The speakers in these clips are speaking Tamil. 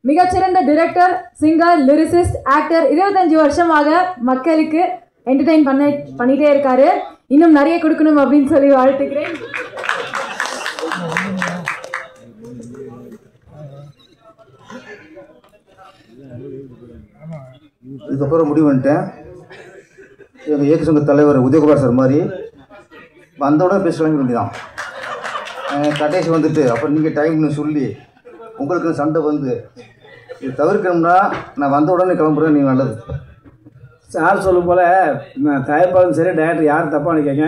மிகச்சிறந்த டிரெக்டர், சிங்கர், லிரிசிஸ்ட், ஆக்டர். 25 வருஷமாக மக்களுக்கு என்டர்டெயின் பண்ணிட்டே இருக்காரு. இன்னும் நிறைய கொடுக்கணும் அப்படின்னு சொல்லி வாழ்த்துக்கிறேன். இதுக்கப்புறம் முடிவு பண்ணிட்டேன். எங்கள் இயக்க சங்க தலைவர் உதயகுமார் சார் மாதிரி வந்தவுடனே பேச கிளம்பி வேண்டியதான். கடைசி வந்துட்டு அப்புறம் நீங்கள் டைம்னு சொல்லி உங்களுக்கு சண்டை வந்து இது தவிர்க்கணும்னா நான் வந்த உடனே கிளம்புறேன். நீங்கள் நல்லது சார் சொல்லும் போல் நான் தயாரிப்பாளரும் சரி டைரக்டர் யாரும் தப்பாக நினைக்காங்க.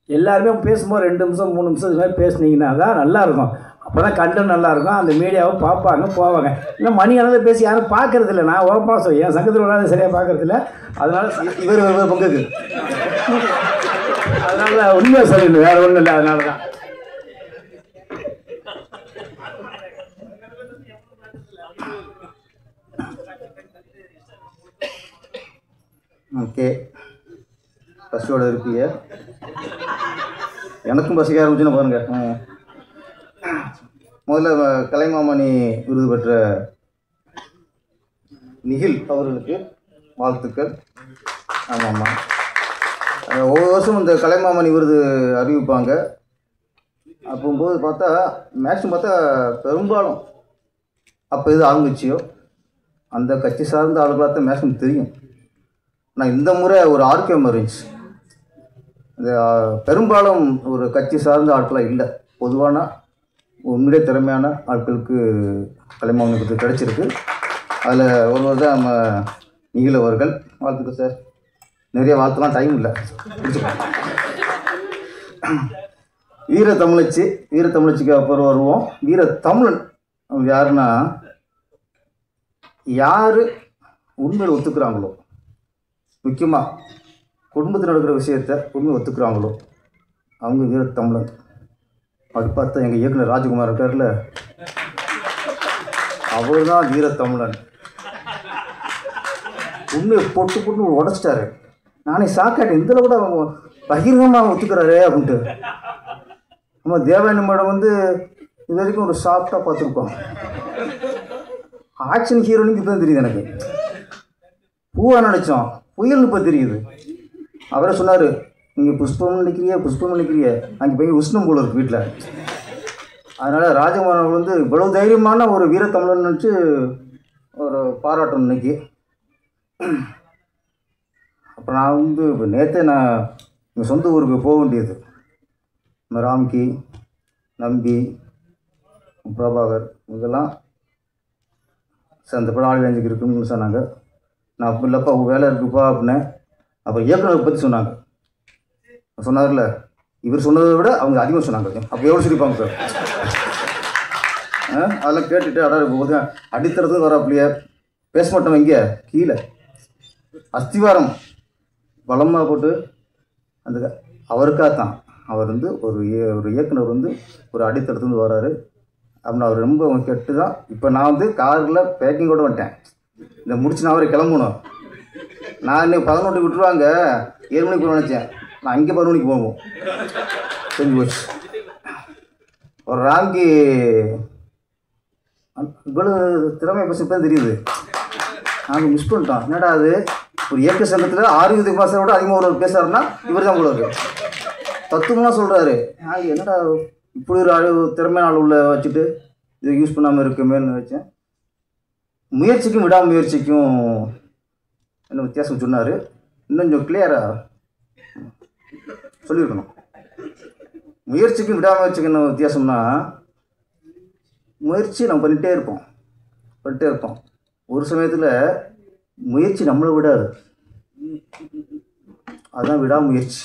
எல்லாருமே பேசும்போது 2 நிமிஷம் 3 நிமிஷம் இது மாதிரி பேசுனீங்கன்னா தான் நல்லாயிருக்கும். அப்போ தான் கண்டென்ட் நல்லாயிருக்கும். அந்த மீடியாவும் பார்ப்பாங்க போவாங்க. இல்லை மணி அளவில் பேசி யாரும் பார்க்கறது இல்லை. நான் ஓப்பனாக சொல்லி என் சங்கத்தில் ஒரு நாள் சரியாக பார்க்கறது இல்லை. அதனால் இவர் பங்குக்கு அதனால உண்மையாக சொல்லிடணும், வேறு ஒன்றும் இல்லை. அதனால தான் ஓகே. பசியோட இருப்பீங்க. எனக்கும் பசிக்க ஆரம்பிச்சுன்னு பாருங்கள். முதல்ல கலைமாமணி விருது பெற்ற நிகில் அவர்களுக்கு வாழ்த்துக்கள். ஆமாம்மா, ஒவ்வொரு வருஷம் இந்த கலைமாமணி விருது அறிவிப்பாங்க. அப்போது பார்த்தா மேக்ஸிமம் பார்த்தா பெரும்பாலும் அப்போ எது ஆரம்பிச்சியோ அந்த கட்சி சார்ந்த ஆளுகளாக தான் மேக்ஸிமம் தெரியும். ஆனால் இந்த முறை ஒரு ஆர்கியம் இருந்துச்சு. இந்த பெரும்பாலும் ஒரு கட்சி சார்ந்த ஆட்களாக இல்லை. பொதுவான உண்மையிலே திறமையான ஆட்களுக்கு கலைமாமணி விருது கிடச்சிருக்கு. அதில் ஒருவர் தான் நம்ம நிகில் அவர்கள். வாழ்த்துக்கள் சார். நிறைய வாழ்த்துலாம் டைம் இல்லை. வீரத்தமிழச்சிக்கு அப்புறம் வருவோம். வீரத்தமிழன் யாருன்னா யார் உண்மையில் ஒத்துக்கிறாங்களோ, முக்கியமாக குடும்பத்தில் நடக்கிற விஷயத்தை உண்மையை ஒத்துக்கிறாங்களோ அவங்க வீரத்தமிழன். அப்படி பார்த்தா எங்கள் இயக்குனர் ராஜகுமார் இருக்கார்ல, அவர் தான் வீரத்தமிழன். உண்மையை பொட்டு உடச்சிட்டாரு. நானே சாக்காட்டேன், இதில் கூட அவங்க பகிரங்கமாக அவங்க ஒத்துக்கிறாரே அப்படின்ட்டு. நம்ம தேவாயணி மேடம் வந்து இது வரைக்கும் ஒரு சாஃப்டாக பார்த்துருக்கோம். ஆக்ஷன் ஹீரோனுக்கு இப்போ தான் தெரியுது எனக்கு. பூவாக நினச்சோம், புயல்னு இப்போ தெரியுது. அவரே சொன்னார், நீங்கள் புஷ்பம் நினைக்கிறிய அங்கே போய் உஷ்ணம் போல இருக்குது வீட்டில். அதனால் ராஜகுமாரன் வந்து இவ்வளோ தைரியமான ஒரு வீரத்தமிழன் நினச்சி ஒரு பாராட்டணும் இன்னைக்கு. அப்புறம் நான் வந்து இப்போ நேற்றே நான் எங்கள் சொந்த ஊருக்கு போக வேண்டியது. இந்த ராம்கி, நம்பி, பிரபாகர் இதெல்லாம் சார் அந்த படம் ஆடியன்ஸுக்கு இருக்குன்னு சொன்னாங்க. நான் அப்போ இல்லைப்பா வேலை இருக்குப்பா அப்படின்னேன். அப்போ இயக்குனரை பற்றி சொன்னாங்க. சொன்னார்ல, இவர் சொன்னதை விட அவங்க அதிகமாக சொன்னாங்க. அப்போ எவ்வளோ சிரிப்பாங்க சார். அதெல்லாம் கேட்டுட்டு போது அடித்தரத்தும் வராப்பிலையே பேச மாட்டோம். இங்கே கீழே அஸ்திவாரம் பலமாக போட்டு அந்த அவருக்காக தான் அவர் வந்து ஒரு இயக்குனர் வந்து ஒரு அடித்தரத்துலேருந்து வராரு அப்படின்னு அவர் ரொம்ப கெட்டு தான். இப்போ நான் வந்து காரில் பேக்கிங்கோடு வந்துட்டேன். இந்த முடிச்சு நான் அவரை கிளம்பணும். நான் இன்னும் 11 விட்டுருவாங்க, 7 மணிக்கு போய் நினச்சேன். நான் அங்கே 10 மணிக்கு போவோம். தெரிஞ்சு போச்சு. ஒரு ராம்கி இவ்வளோ திறமை பற்றி தான் தெரியுது. நாங்கள் மிஸ் பண்ணிட்டோம். என்னடா அது ஒரு இயக்க சங்கத்தில் 6 மாதத்தை விட அதிகமாக ஒரு பேசுகிறாருன்னா இவர் தான் கூட இருக்கு. தத்துவமாக சொல்கிறாரு. நாங்கள் என்னடா இப்படி ஒரு திறமையான ஆள் உள்ள வச்சுட்டு இதை யூஸ் பண்ணாமல் இருக்குமேன்னு வச்சேன். முயற்சிக்கும் விடாமுயற்சிக்கும் என்ன வித்தியாசம் சொன்னார். இன்னும் கொஞ்சம் கிளியராக சொல்லியிருக்கணும். முயற்சிக்கும் விடாமுயற்சிக்கும் என்ன வித்தியாசம்னா, முயற்சி நம்ம பண்ணிகிட்டே இருப்போம். ஒரு சமயத்தில் முயற்சி நம்மளை விடாது. அதுதான் விடாமுயற்சி.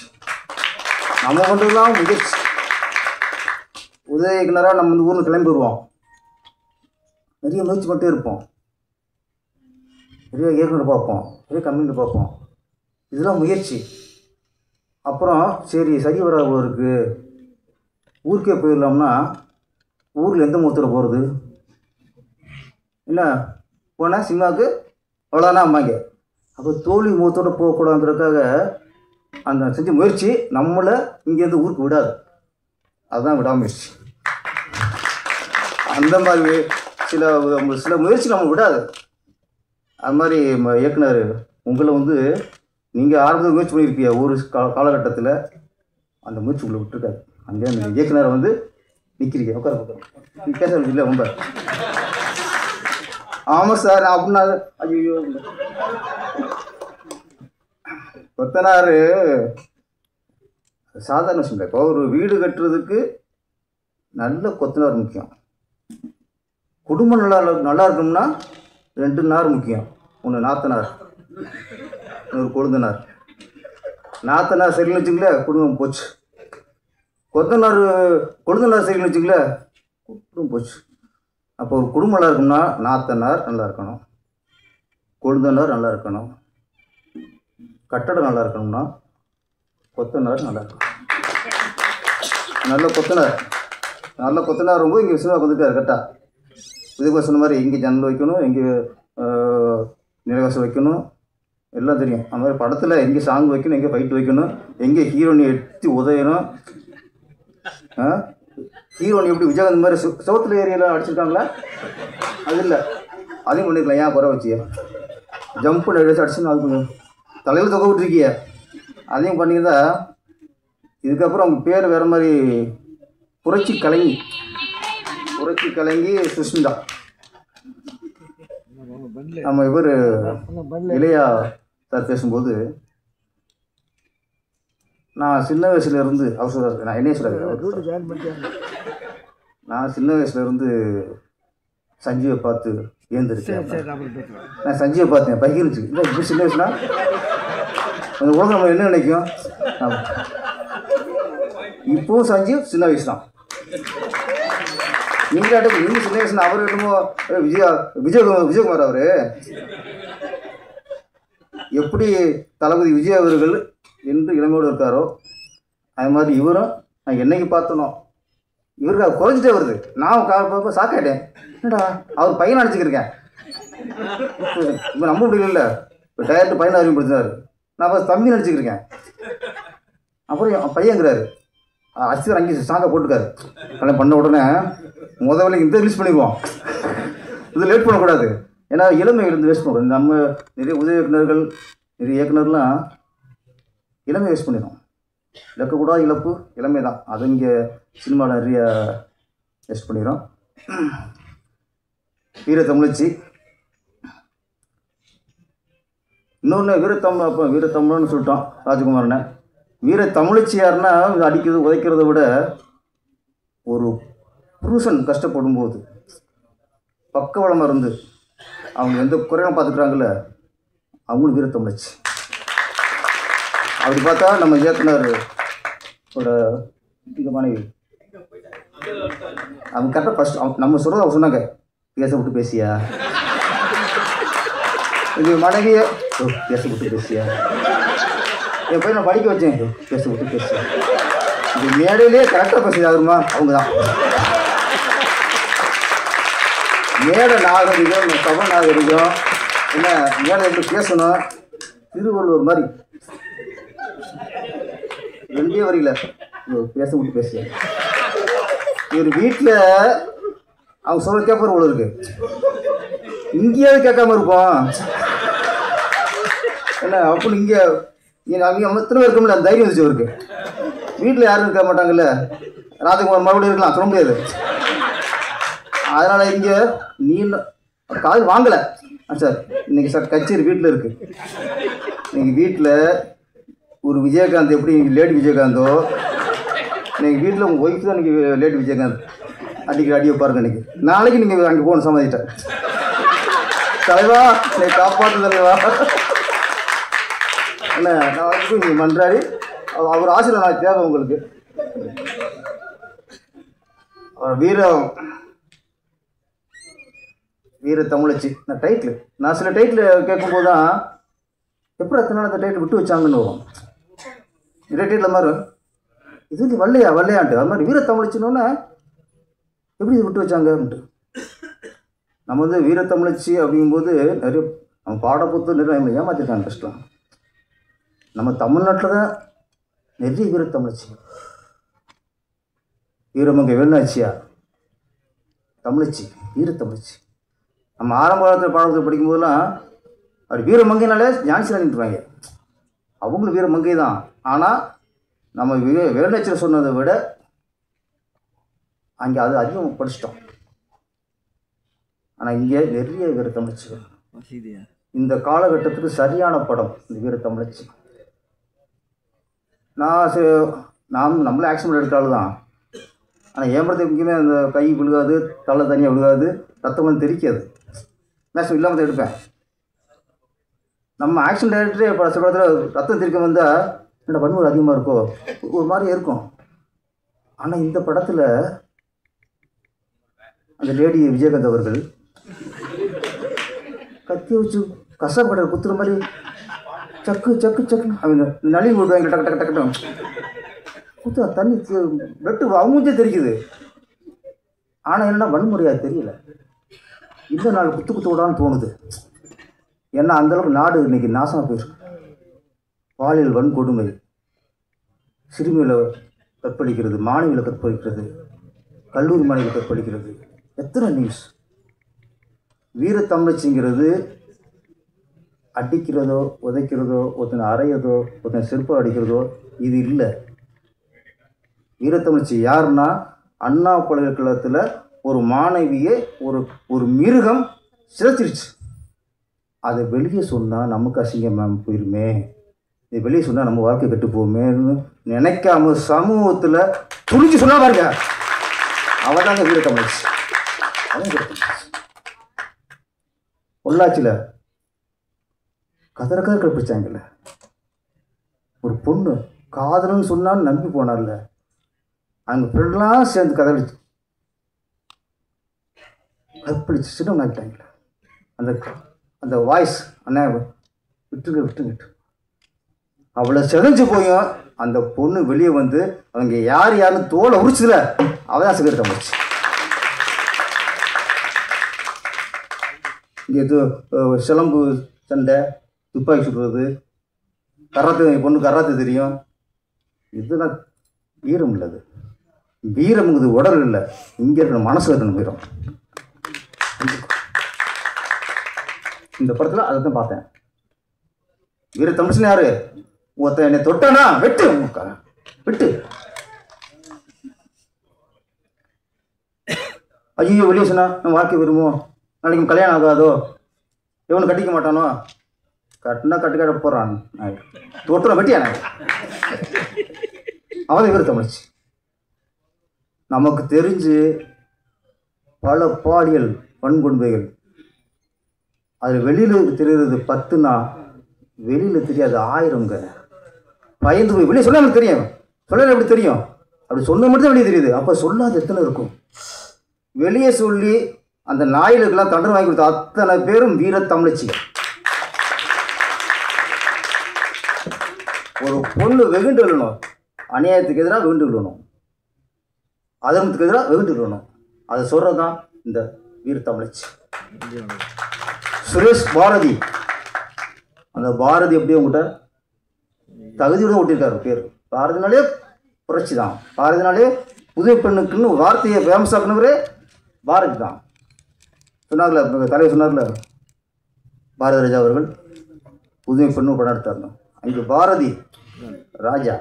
நம்ம பண்ணுறது தான் முயற்சி. உதய இயக்குனராக நம்ம இந்த ஊரில் கிளம்பி வருவோம். நிறைய முயற்சி பண்ணிட்டே இருப்போம். நிறைய இயக்குனர் பார்ப்போம், நிறைய கம்பெனி பார்ப்போம். இதெல்லாம் முயற்சி. அப்புறம் சரி வராது இருக்குது, ஊருக்கே போயிடலாம்னா ஊரில் எந்த முகத்தில் போகிறது? என்ன போனால் சினிமாவுக்கு அவ்வளோதானா அம்மாங்க. அப்போ தோல்வி முகத்தோடு போகக்கூடாதுன்றதுக்காக அந்த செஞ்ச முயற்சி நம்மளை இங்கேருந்து ஊருக்கு விடாது. அதுதான் விடாமுயற்சி. அந்த மாதிரி சில சில முயற்சி நம்ம விடாது. அது மாதிரி இயக்குனர் உங்களை வந்து நீங்கள் ஆரம்பத்தில் முயற்சி பண்ணியிருப்பீங்க ஒரு காலகட்டத்தில், அந்த முயற்சி உங்களை விட்டுருக்காரு. அங்கே அந்த இயக்குனரை வந்து நிற்கிறீங்க, உட்கார நீ பேச இல்லை ரொம்ப. ஆமாம் சார் அப்படின்னா ஐயோ கொத்தனார் சாதாரண விஷயம் இல்லை. இப்போ ஒரு வீடு கட்டுறதுக்கு நல்ல கொத்தனார் முக்கியம். குடும்பம் நல்லா இருக்கணும்னா 2 நார் முக்கியம். ஒன்று நாத்தனார், இன்னொரு கொழுந்தனார். நாத்தனார் சரின்னு வச்சுங்களேன் குடும்பம் போச்சு. கொழுந்தனார் சரின்னு வச்சுங்களேன் குடும்பம் போச்சு. அப்போ ஒரு குடும்பம் நல்லா இருக்கும்னா நாத்தனார் நல்லா இருக்கணும், கொழுந்தனார் நல்லா இருக்கணும், கட்டடம் நல்லா இருக்கணும்னா கொத்தனார் நல்லா இருக்கணும். நல்ல கொத்தனார் ரொம்ப இங்கே சினிமா வந்துருக்காரு கரெக்டாக. இதுக்கு சொன்ன மாதிரி எங்கே ஜன்னல் வைக்கணும், எங்கே நிலைவாசல் வைக்கணும் எல்லாம் தெரியும். அது மாதிரி படத்தில் எங்கே சாங் வைக்கணும், எங்கே ஃபைட் வைக்கணும், எங்கே ஹீரோனி எட்டி உதயணும். ஹீரோனி எப்படி விஜயகாந்த் மாதிரி சவுத்தில் ஏரியாவில் அடிச்சிருக்காங்களா? அது இல்லை, அதையும் பண்ணிருக்கலாம். ஏன் குறை வச்சிய ஜம்ப்பு அடிச்சுன்னு அது கொஞ்சம் தலையில் தொகை விட்டுருக்கிய, அதையும் பண்ணியிருந்தா இதுக்கப்புறம் அவங்க பேர் வேறு மாதிரி. புரட்சி கலைஞி சுஷ்மிதா. நம்ம இவர் இளையா சார் பேசும்போது நான் சின்ன வயசுலேருந்து அவர் சொல்கிறார், நான் என்னையே சொல்கிறார், நான் சின்ன வயசுலேருந்து சஞ்சீவை பார்த்து ஏந்திருக்கேன். நான் சஞ்சீவை பார்த்தேன் பகிர்ந்துச்சு. இல்லை இப்படி சின்ன வயசுனா அந்த உலகம் நம்ம என்ன நினைக்கும். இப்போவும் சஞ்சீவ் சின்ன வயசு தான். நீங்கள் சின்ன வயசுனா அவர் என்னமோ விஜயகுமார் அவர் எப்படி தளபதி விஜய் அவர்கள் என்று இளமையோடு இருக்காரோ அது மாதிரி இவரும் நான் என்னைக்கு பார்த்தனோ இவருக்கு அது குறைஞ்சிட்டே வருது. நான் சாக்காயிட்டேன். என்னடா அவர் பையனை அடிச்சுக்கிருக்கேன். இப்போ நம்ப முடியல. இப்போ டைரக்டர் பையனை அறிமுகப்படுத்தினார், நான் இப்போ தம்பி நடிச்சுக்கிருக்கேன். அப்புறம் என் பையங்கிறாரு அசிவர் அங்கே சாங்கை போட்டுக்காரு. கல்யாணம் பண்ண உடனே முதல்ல இந்த ரிலீஸ் பண்ணிடுவோம், இது லேட் பண்ணக்கூடாது. ஏன்னா இளமை இருந்து வேஸ்ட் பண்ணக்கூடாது. நம்ம நிறைய உதவி இயக்குநர்கள் நிறைய இயக்குநர்லாம் இளமை வேஸ்ட் பண்ணிடும். இழக்கக்கூடாத இழப்பு இளமை தான். அது இங்கே சினிமாவில் நிறைய வேஸ்ட் பண்ணிடும். வீரத்தமிழச்சி இன்னொன்று வீரத்தமிழன்னு சொல்லிட்டோம் ராஜகுமாரனை. வீரத்தமிழச்சி யாருன்னா அடிக்கிறது உதைக்கிறத விட ஒரு புருஷன் கஷ்டப்படும் போது பக்கவளமாக இருந்து அவங்க எந்த குறையும் பார்த்துக்கிறாங்கள அவங்களும் வீரத்தமிழச்சி. அப்படி பார்த்தா நம்ம இயக்குனர் மனைவி அவங்க கரெக்டாக ஃபஸ்ட் நம்ம சொல்கிறத அவங்க சொன்னாங்க, பேச விட்டு பேசியா இது மனைவியை பேச விட்டு பேசியா, என் போய் நான் படிக்க வச்சேன் பேச விட்டு பேசியா. இது மேடையிலேயே கரெக்டாக பேசுறது ஆகுமா அவங்க தான். மேடை நாகரிகம் சபை நாகரிகம் என்ன மேடை எப்படி பேசணும், திருவள்ளுவர் மாதிரி 2 வரியில பேச விட்டு பேச. இவர் வீட்டில் அவங்க சொல்ல கேட்பார் போல இருக்கு, இங்கேயாவது கேட்காம இருப்போம் என்ன அப்படின்னு. இங்கே அவங்க எத்தனை பேர் இருக்கும்ல அந்த தைரியம் வந்துச்சு அவருக்கு. வீட்டில் யாரும் இருக்க மாட்டாங்கல்ல, ராஜகுமார் மறுபடியும் இருக்கலாம் சொல்ல முடியாது. அதனால் இங்கே நீ காது வாங்கலை சார். இன்றைக்கி சார் கச்சேரி வீட்டில் இருக்குது. நீங்கள் வீட்டில் ஒரு விஜயகாந்த் எப்படி லேடி விஜயகாந்தோ நீங்கள் வீட்டில் உங்கள் ஒய்ஃப் தான் இன்றைக்கி லேடி விஜயகாந்த் அடிக்கிற அடியை பாருங்க. இன்றைக்கி நாளைக்கு நீங்கள் அங்கே போகணும் சமாதிட்டேன் தலைவா நீ காப்பாற்று தலைவா என்ன நான் வந்து நீங்கள் மன்றாடி அவர் ஆசையில் நான் தேவை உங்களுக்கு. வீர தமிழச்சி நான் டைட்டில் நான் சில டைட்டில் கேட்கும்போது தான் எப்படி எத்தனை நாள் அந்த டைட்டில் விட்டு வச்சாங்கன்னு வரும். நிறைய டைட்டில் மாதிரி இது வல்லையான்ட்டு அது மாதிரி வீர தமிழச்சின்னொன்னே எப்படி இது விட்டு வச்சாங்கன்ட்டு. நம்ம வந்து வீர தமிழச்சி அப்படிங்கும்போது நிறைய நம்ம பாடப்புத்தகம் நிறைய நம்ம ஏமாற்றிருக்காங்க கஷ்டம். நம்ம தமிழ்நாட்டில் தான் நிறைய வீர தமிழச்சி. வீரமங்கை வேலுநாச்சியார் தமிழச்சி வீர தமிழச்சி. நம்ம ஆரம்ப காலத்தில் பாடத்தில் படிக்கும்போதெல்லாம் அப்படி வீரமங்கைனாலே ஜான்சி ராணிட்டுருவாங்க. அவங்களும் வீரமங்கை தான். ஆனால் நம்ம வேலுநாச்சியார் சொன்னதை விட அங்கே அது அதிகம் படிச்சிட்டோம். ஆனால் இங்கே நிறைய வீரத்தமிழச்சிகள். இந்த காலகட்டத்துக்கு சரியான படம் இந்த வீரத்தமிழச்சி. நம்மளே ஆக்ஷன் எடுத்தாலும் தான். ஆனால் என் படத்துக்கு முக்கியமே அந்த கை விழுகாது, தலை தனியாக விழுகாது, ரத்தம் தெரிக்காது. மேக்ஸிமம் இல்லாமல் தான் எடுப்பேன். நம்ம ஆக்ஷன் டைரக்டரே சில படத்தில் ரத்தம் தெரிக்க வந்தால் என்னோட வன்முறை அதிகமாக இருக்கோ, ஒரு மாதிரி இருக்கும். ஆனால் இந்த படத்தில் அந்த லேடி விஜயகாந்த் அவர்கள் கத்தி வச்சு கசாப் கடை குத்துற மாதிரி சக்கு சக்கு சக்குன்னு அவங்க நலிவு விடுவாங்க. டக்கு டக்கு டக்கு குத்து தண்ணி பிளட்டு அவங்களுக்கே தெரிக்குது. ஆனால் என்னென்னா வன்முறையாக தெரியல. இந்த நாள் குத்து குத்து விடான்னு தோணுது. ஏன்னா அந்தளவுக்கு நாடு இன்றைக்கி நாசமாக போயிருக்கு. பாலியல் வன்கொடுமை, சிறுமிகளை கற்பழிக்கிறது, மாணவிகளை கற்பழிக்கிறது, கல்லூரி மாணவிகளை கற்பழிக்கிறது, எத்தனை நியூஸ். வீரத்தமிழச்சிங்கிறது அடிக்கிறதோ உதைக்கிறதோ ஒருத்தனை அறையதோ ஒருத்தனை செருப்பாக அடிக்கிறதோ இது இல்லை. வீரத்தமிழச்சி யாருன்னா அண்ணா பல்கலைக்கழகத்தில் ஒரு மாணவியை ஒரு மிருகம் சிதைச்சிருச்சு. அதை வெளியே சொன்னால் நமக்கு அசிங்கமாக போயிருமே, இதை வெளியே சொன்னால் நம்ம வாழ்க்கை கெட்டு போவோமேன்னு நினைக்காம சமூகத்தில் துணிஞ்சு சொன்னா பாருங்க, அவள் தாங்க வீரத்தமிழச்சி. பொள்ளாச்சியில் கதற கற்பிச்சாங்கல்ல, ஒரு பொண்ணு காதலன்னு சொன்னான்னு நம்பி போனார்ல, அங்கே ஃப்ரெண்ட்லாம் சேர்ந்து கதறிச்சு கற்பழிச்சு சின்ன ஆகிட்டாங்களே. அந்த வாய்ஸ் அண்ணா விட்டுங்கிட்டு அவளை செதஞ்சு போயும் அந்த பொண்ணு வெளியே வந்து அவங்க யாருன்னு தோலை உரிச்சதுல அவள் தான் சிகரெட் முடிச்சு. இங்கே சிலம்பு சண்டை, துப்பாக்கி சுடுறது, கராத்தே, பொண்ணு கராத்தே தெரியும். இதெல்லாம் வீரம் இல்லை. அது வீரம்ங்கிறது உடல் இல்லை, இங்கே இருக்கிற மனசு இருக்கணும் வீரம். இந்த படத்தில் அதை தான் பார்த்தேன். வீரத்தமிழ்ச்சின்னு யாரு? ஒருத்தன் என்னை தொட்டானா வெட்டு விட்டு ஐயோ வெளியே சொன்னா நம்ம வாழ்க்கை விரும்புவோம், நாளைக்கு கல்யாணம் ஆகாதோ, எவனு கட்டிக்க மாட்டானோ, கட்டினா கட்டுக்காட்ட போகிறான், தொட்டுற வெட்டியானே. அவன் வீரத்தமிழ்ச்சி. நமக்கு தெரிஞ்சு பல பாலியல் வன்கொடுமைகள் அது வெளியில் தெரிகிறது 10னா வெளியில் தெரியாது 1000ங்க. பயந்து போய் வெளியே சொல்ல எனக்கு தெரியும், சொல்லல எப்படி தெரியும், அப்படி சொன்ன மட்டும் தான் வெளியே தெரியுது. அப்போ சொல்லாது எத்தனை இருக்கும். வெளியே சொல்லி அந்த நாய்களுக்கெல்லாம் தண்டனை வாங்கி கொடுத்த அத்தனை பேரும் வீரத்தமிழச்சி. ஒரு பொண்ணு வெகுண்டு விழணும், அநியாயத்துக்கு எதிராக வெகுண்டு விழணும், அதர்மத்துக்கு எதிராக வெகுண்டு விழணும். அதை சொல்கிறது தான் இந்த வீரத்தமிழச்சி. சுரேஷ் பாரதி, அந்த பாரதி எப்படி உங்கள்கிட்ட தகுதியோடு ஓட்டியிருக்காரு பேர். பாரதினாலே புரட்சி தான். பாரதினாலே புதிய பெண்ணுக்குன்னு வார்த்தையை ஃபேமஸாக்குனவரே பாரதி தான். சொன்னார்ல தலைவர் சொன்னார்ல பாரதி ராஜா அவர்கள் புதிய பெண்ணு படம் எடுத்தார். அங்கே பாரதி ராஜா,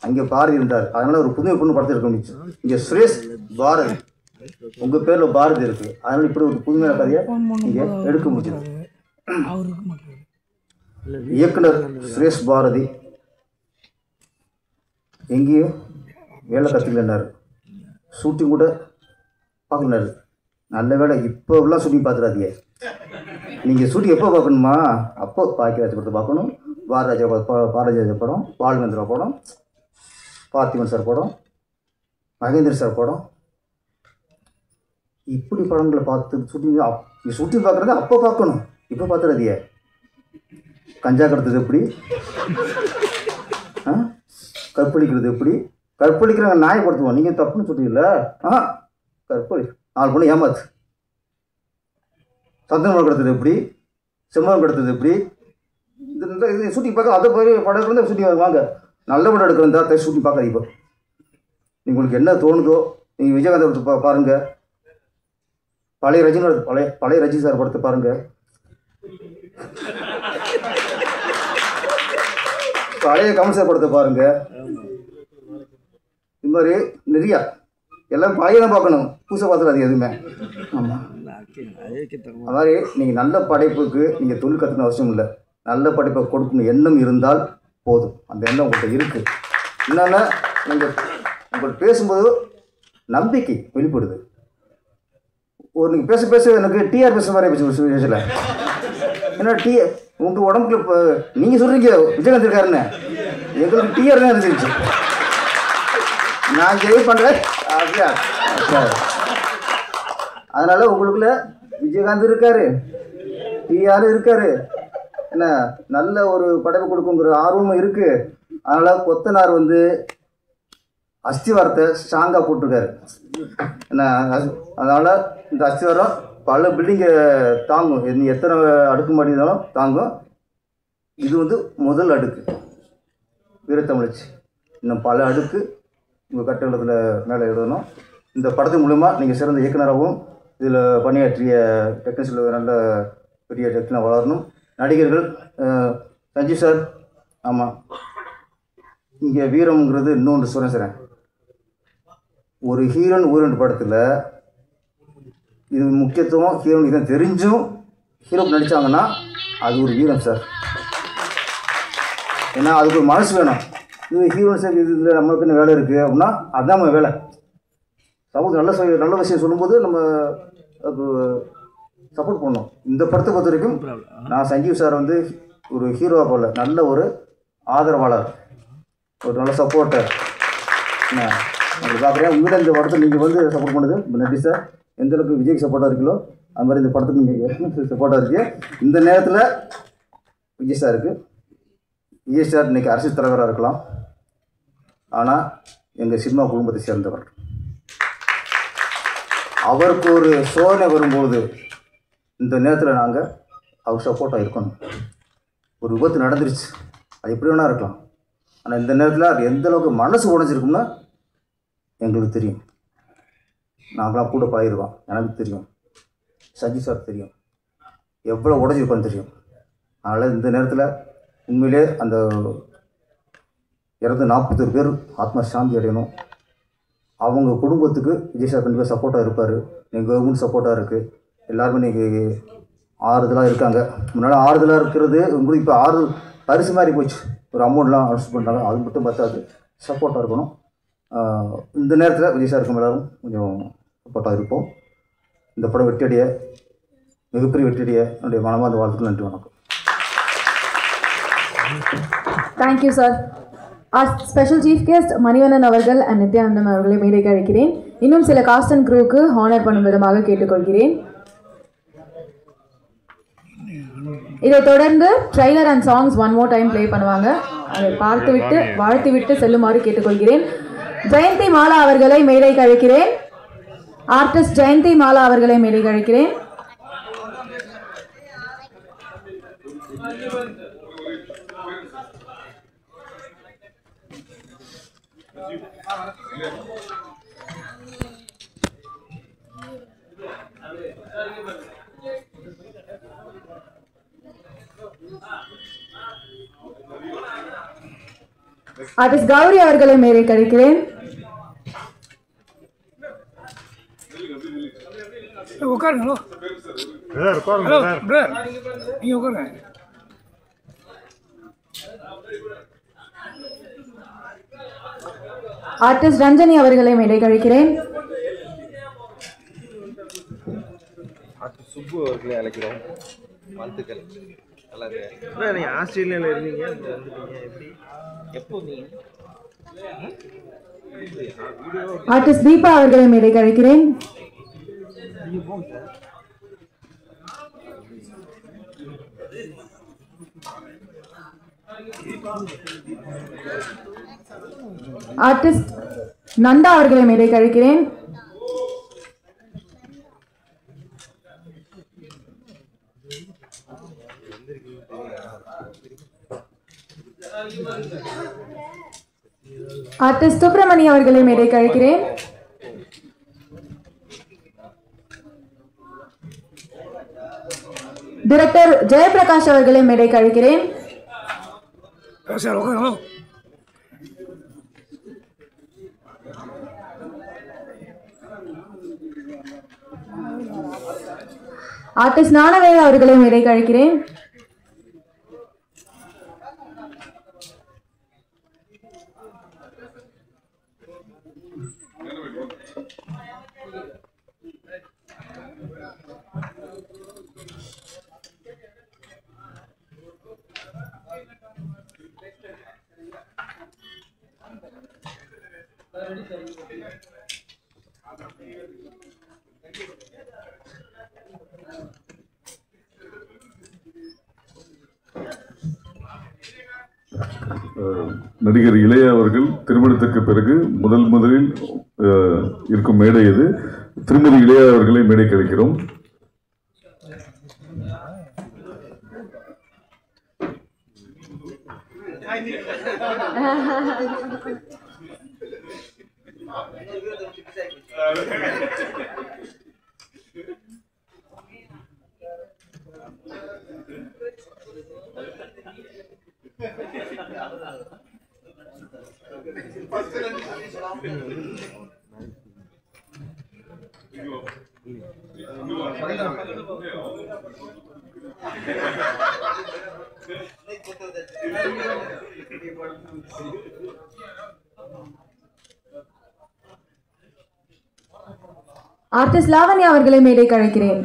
அங்கே பாரதி இருந்தார். அதனால் ஒரு புதிய பெண்ணு படத்தில் இருக்க முடிச்சு. இங்கே சுரேஷ் பாரதி, உங்கள் பேரில் பாரதி இருக்குது, அதனால் இப்படி ஒரு புதுமையான கதையை இங்கே எடுக்க முடியுது. இயக்குனர் சுரேஷ் பாரதி எங்கேயும் வேலை கற்றுக்கலன்னாரு, ஷூட்டிங் கூட பார்க்கலனாரு. நல்ல வேலை இப்போலாம் ஷூட்டிங் பார்த்துடாதீங்க. நீங்கள் ஷூட்டிங் எப்போ பார்க்கணுமா, அப்போ பாக்கியராஜ் படத்தை பார்க்கணும், பாரதிராஜா படம், பாலுமேந்திரா படம், பார்த்திபன் சார் படம், மகேந்திர சார் படம், இப்படி படங்களை பார்த்து ஷூட்டிங் பார்க்குறது அப்போ பார்க்கணும், இப்போ பார்த்துடாதீங்க. கஞ்சா கடத்துறது எப்படி, கற்பழிக்கிறது எப்படி, கற்பழிக்கிறாங்க நாயை படுத்துவோம், நீங்கள் தப்புன்னு சொல்றீங்கல்ல. கற்பழி 4 பொண்ணு ஏமாத்து, சந்தனம் கடத்துறது எப்படி, செம்மரம் கடத்துறது எப்படி, இந்த ஷூட்டிங் பார்க்க அதை போய் படம் எடுக்கிறது ஷூட்டிங் வாங்க. நல்ல படம் எடுக்கிறதா ஷூட்டிங் பார்க்காது. இப்போ உங்களுக்கு என்ன தோணுதோ நீங்கள் விஜயகாந்த் பாருங்கள், பழைய ரஜினி பழைய ரஜினி சார் படத்தை பாருங்க, பழைய கமல் சார் படத்தை பாருங்க. இது மாதிரி நிறையா எல்லாம் பழைய தான் பார்க்கணும், புதுசாக பார்த்துக்காது எதுவுமே. ஆமாம், அது மாதிரி நீங்கள் நல்ல படைப்புக்கு நீங்கள் தொழில் கற்றுக்கணும் அவசியம் இல்லை. நல்ல படைப்பை கொடுக்கணும் எண்ணம் இருந்தால் போதும். அந்த எண்ணம் உங்கள்கிட்ட இருக்குது. என்னென்னா நீங்கள் உங்கள்கிட்ட பேசும்போது நம்பிக்கை வெளிப்படுது. ஒரு நீங்கள் பேச பேச எனக்கு டிஆர் பேசுகிற மாதிரி பேச ஒரு விஷயத்தில் ஏன்னா உங்கள் உடம்புக்குள்ள இப்போ நீங்கள் சொல்கிறீங்க விஜயகாந்த் இருக்காருன்னு, எங்களுக்கு டிஆர் தான் இருந்துச்சு. நான் ஜெய் பண்ணுறேன் அப்படியா சார். அதனால் உங்களுக்குள்ள விஜயகாந்த் இருக்கார், டிஆர் இருக்கார். என்ன நல்ல ஒரு படைப்பு கொடுக்குங்கிற ஆர்வமும் இருக்குது. அதனால் கொத்தனார் வந்து அஸ்திவாரத்தை ஸ்ட்ராங்காக போட்டிருக்காரு. என்ன அதனால் இந்த அஸ்திவாரம் பல பில்டிங்கை தாங்கும். எத்தனை அடுக்குமாடி இருந்தாலும் தாங்கும். இது வந்து முதல் அடுக்கு வீரத்தமிழச்சி. இன்னும் பல அடுக்கு உங்கள் கட்டடத்தில் மேலே எழுதணும். இந்த படத்தின் மூலமா நீங்கள் சிறந்த இயக்குனராகவும் இதில் பணியாற்றிய டெக்னீஷியல் நல்ல பெரிய டெக்னாக வளரணும். நடிகர்கள் சஞ்சீவ் சார், ஆமாம், இங்கே வீரம்ங்கிறது இன்னொன்று சொல்கிறேன். ஒரு ஹீரோன் ஊரன் படத்தில் இது முக்கியத்துவம் ஹீரோன் இதை தெரிஞ்சும் ஹீரோ நடித்தாங்கன்னா அது ஒரு வீரம் சார். ஏன்னா அதுக்கு ஒரு மனசு வேணும். இது ஹீரோன் சார் இதில் நம்மளுக்கு என்ன வேலை இருக்குது அப்படின்னா அதுதான் நம்ம வேலை. சமூகத்துக்கு நல்ல விஷயம் சொல்லும்போது நம்ம அதுக்கு சப்போர்ட் பண்ணணும். இந்த படத்தை பொறுத்த வரைக்கும் நான் சஞ்சீவ் சார் வந்து ஒரு ஹீரோவாக போல நல்ல ஒரு ஆதரவாளர், ஒரு நல்ல சப்போர்ட்டர். அப்படி பார்க்குறேன். உங்கள்கிட்ட இந்த படத்தை நீங்கள் வந்து சப்போர்ட் பண்ணுது நன்றி சார். எந்தளவுக்கு விஜய்க்கு சப்போர்ட்டாக இருக்கீங்களோ அது மாதிரி இந்த படத்துக்கு நீங்கள் சப்போர்ட்டாக இருக்கு. இந்த நேரத்தில் விஜய் சாருக்கு, விஜய் சார் இன்றைக்கி அரசியல் தலைவராக இருக்கலாம், ஆனால் எங்கள் சினிமா குடும்பத்தை சேர்ந்தவர். அவருக்கு ஒரு சோதனை வரும்போது இந்த நேரத்தில் நாங்கள் அவர் சப்போர்ட்டாக இருக்கணும். ஒரு விபத்து நடந்துருச்சு, அது எப்படி வேணா இருக்கலாம், ஆனால் இந்த நேரத்தில் அது எந்தளவுக்கு மனசு உடைஞ்சிருக்கும்னா எங்களுக்கு தெரியும். நாங்களாம் கூட பழகிருக்கோம், எனக்கு தெரியும், சஜி சார் தெரியும், எவ்வளோ உடஞ்சிருக்கோன்னு தெரியும். அதனால் இந்த நேரத்தில் உண்மையிலே அந்த இறந்து 41 பேர் ஆத்மா சாந்தி அடையணும். அவங்க குடும்பத்துக்கு விஜய் சார் கண்டிப்பாக சப்போர்ட்டாக இருப்பார். எங்கள் கவர்மெண்ட் சப்போர்ட்டாக இருக்குது. எல்லாருமே இன்றைக்கி ஆறுதலாக இருக்காங்க. முன்னால் ஆறுதலாக இருக்கிறது உங்களுக்கு இப்போ ஆறுதல் பரிசு மாதிரி போச்சு. ஒரு அமௌண்ட்லாம் அனௌன்ஸ் பண்ணுறாங்க, அது மட்டும் பார்த்தாது சப்போர்ட்டாக இருக்கணும். இந்த நேரத்தில் விஜய் சாருக்கு எல்லாரும் கொஞ்சம் சப்போர்ட்டாக இருப்போம். இந்த படம் வெற்றியடைய, மிகப்பெரிய வெற்றியடைய என்னுடைய மனமார்ந்த வாழ்த்துக்கள். நன்றி, வணக்கம். Thank you sir. Special chief guest Manivannan அவர்கள் அண்ட் நித்யானந்தன் அவர்களை மேடைக்கு அழைக்கிறேன். இன்னும் சில காஸ்ட் அண்ட் க்ரூவுக்கு ஹானர் பண்ணும் விதமாக கேட்டுக்கொள்கிறேன். இதைத் தொடர்ந்து trailer and songs one more time play பண்ணுவாங்க. அதை பார்த்துவிட்டு வாழ்த்துவிட்டு செல்லுமாறு கேட்டுக்கொள்கிறேன். ஜெயந்தி மாலா அவர்களை மேடைக்கு அழைக்கிறேன். ஆர்டிஸ்ட் ஜெயந்தி மாலா அவர்களை மேடைக்கு அழைக்கிறேன். ஆர்டிஸ்ட் கௌரி அவர்களை மேடைக்கு அழைக்கிறேன். ஆர்டிஸ்ட் ரஞ்சனி அவர்களை மேடைக்கு அழைக்கிறேன். சுப்பு அவர்களை அழைக்கிறோம். வாழ்த்துக்கள். நல்லா இருக்கு. நீங்க ஆஸ்திரேலியாவில் இருந்தீங்க, வந்துட்டீங்க, எப்படி எப்போ நீங்க? ஆர்டிஸ்ட் தீபா அவர்களை மேடைக்கு அழைக்கிறேன். ஆர்டிஸ்ட் நந்தா அவர்களை மேடைக்கு அழைக்கிறேன். ஆர்டிஸ்ட் சுப்பிரமணி அவர்களை மேடைக்கு அழைக்கிறேன். டைரக்டர் ஜெயபிரகாஷ் அவர்களை மேடைக்கு அழைக்கிறேன். ஆர்டிஸ்ட் ஞானவேல் அவர்களை மேடைக்கு அழைக்கிறேன். நடிகர் இளைய அவர்கள் திருமணத்திற்கு பிறகு முதலில் இருக்கும் மேடை இது. திருமதி இளைய அவர்களை மேடைக்கு அழைக்கிறோம். ஆர்டிஸ்ட் லாவண்யா அவர்களை மேடைக்கு அழைக்கிறேன்.